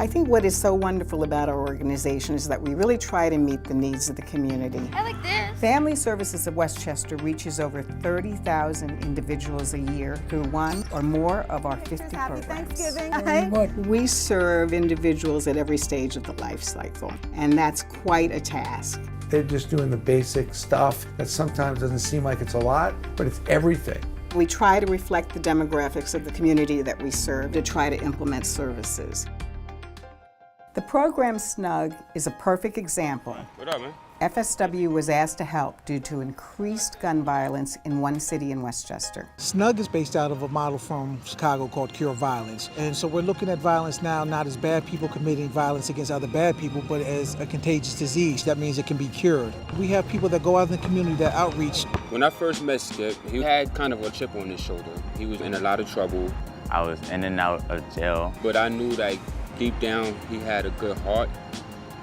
I think what is so wonderful about our organization is that we really try to meet the needs of the community. I like this. Family Services of Westchester reaches over 30,000 individuals a year through one or more of our 50 programs. Thanksgiving. We serve individuals at every stage of the life cycle, and that's quite a task. They're just doing the basic stuff that sometimes doesn't seem like it's a lot, but it's everything. We try to reflect the demographics of the community that we serve to try to implement services. The program SNUG is a perfect example. What up, man? FSW was asked to help due to increased gun violence in one city in Westchester. SNUG is based out of a model from Chicago called Cure Violence. And so we're looking at violence now not as bad people committing violence against other bad people, but as a contagious disease. That means it can be cured. We have people that go out in the community that outreach. When I first met Skip, he had kind of a chip on his shoulder. He was in a lot of trouble. I was in and out of jail. But I knew that deep down he had a good heart,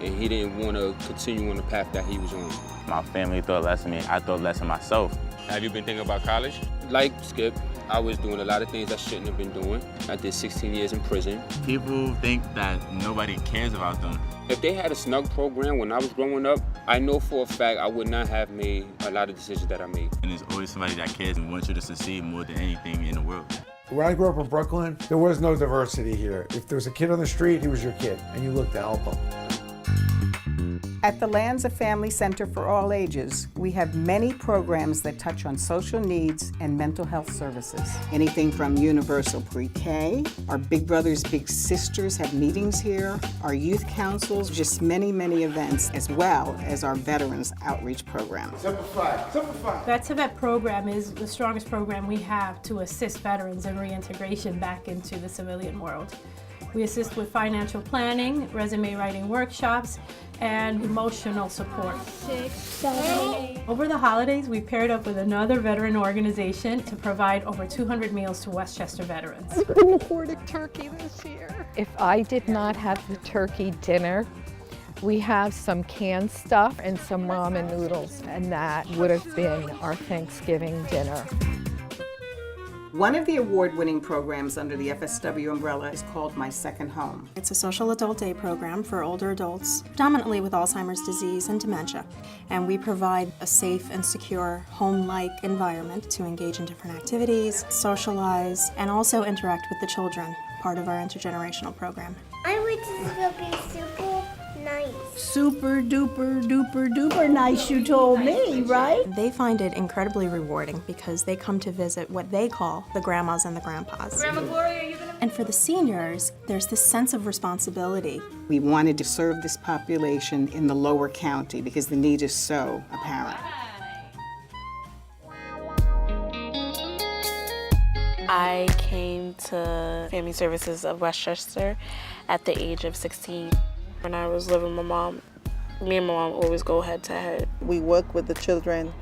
and he didn't want to continue on the path that he was on. My family thought less of me. I thought less of myself. Have you been thinking about college? Like Skip, I was doing a lot of things I shouldn't have been doing. I did 16 years in prison. People think that nobody cares about them. If they had a SNUG program when I was growing up, I know for a fact I would not have made a lot of decisions that I made. And there's always somebody that cares and wants you to succeed more than anything in the world. When I grew up in Brooklyn, there was no diversity here. If there was a kid on the street, he was your kid, and you looked to help him. At the Lanza Family Center for All Ages, we have many programs that touch on social needs and mental health services. Anything from universal pre-K, our Big Brothers Big Sisters have meetings here, our youth councils, just many, many events, as well as our Veterans Outreach Program. Simplify. That TVET program is the strongest program we have to assist veterans in reintegration back into the civilian world. We assist with financial planning, resume writing workshops, and emotional support. 6, 7, 8. Over the holidays, we paired up with another veteran organization to provide over 200 meals to Westchester veterans. I couldn't afford a turkey this year. If I did not have the turkey dinner, we have some canned stuff and some ramen noodles, and that would have been our Thanksgiving dinner. One of the award-winning programs under the FSW umbrella is called My Second Home. It's a social adult day program for older adults, predominantly with Alzheimer's disease and dementia. And we provide a safe and secure home-like environment to engage in different activities, socialize, and also interact with the children, part of our intergenerational program. I want to be super nice. Super duper duper duper nice, you told me, right? They find it incredibly rewarding because they come to visit what they call the grandmas and the grandpas. Grandma Gloria, are you gonna... And for the seniors, there's this sense of responsibility. We wanted to serve this population in the lower county because the need is so apparent. I came to Family Services of Westchester at the age of 16. When I was living with my mom, me and my mom always go head to head. We work with the children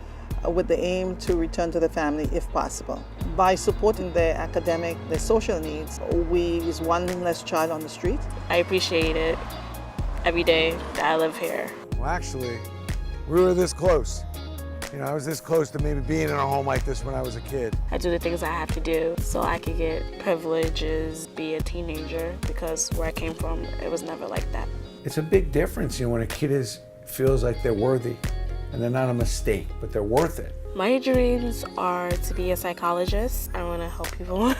with the aim to return to the family if possible. By supporting their academic, their social needs, we is one less child on the street. I appreciate it every day that I live here. Well, actually, we were this close. You know, I was this close to maybe being in a home like this when I was a kid. I do the things I have to do so I could get privileges, be a teenager, because where I came from, it was never like that. It's a big difference, you know, when a kid feels like they're worthy and they're not a mistake, but they're worth it. My dreams are to be a psychologist. I want to help people.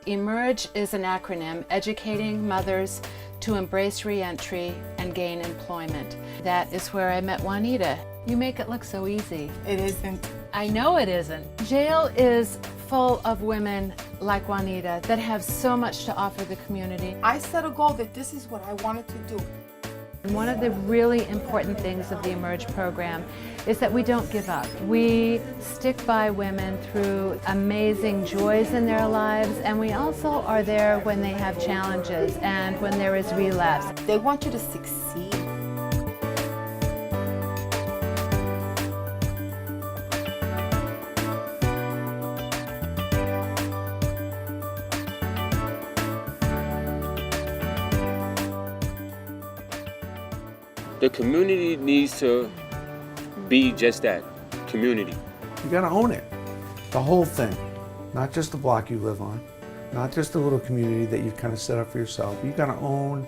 EMERGE is an acronym educating mothers to embrace reentry and gain employment. That is where I met Juanita. You make it look so easy. It isn't. I know it isn't. Jail is full of women like Juanita that have so much to offer the community. I set a goal that this is what I wanted to do. And one of the really important things of the EMERGE program is that we don't give up. We stick by women through amazing joys in their lives, and we also are there when they have challenges and when there is relapse. They want you to succeed. The community needs to be just that, community. You gotta own it, the whole thing, not just the block you live on, not just a little community that you've kind of set up for yourself. You've got to own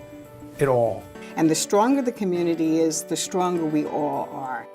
it all. And the stronger the community is, the stronger we all are.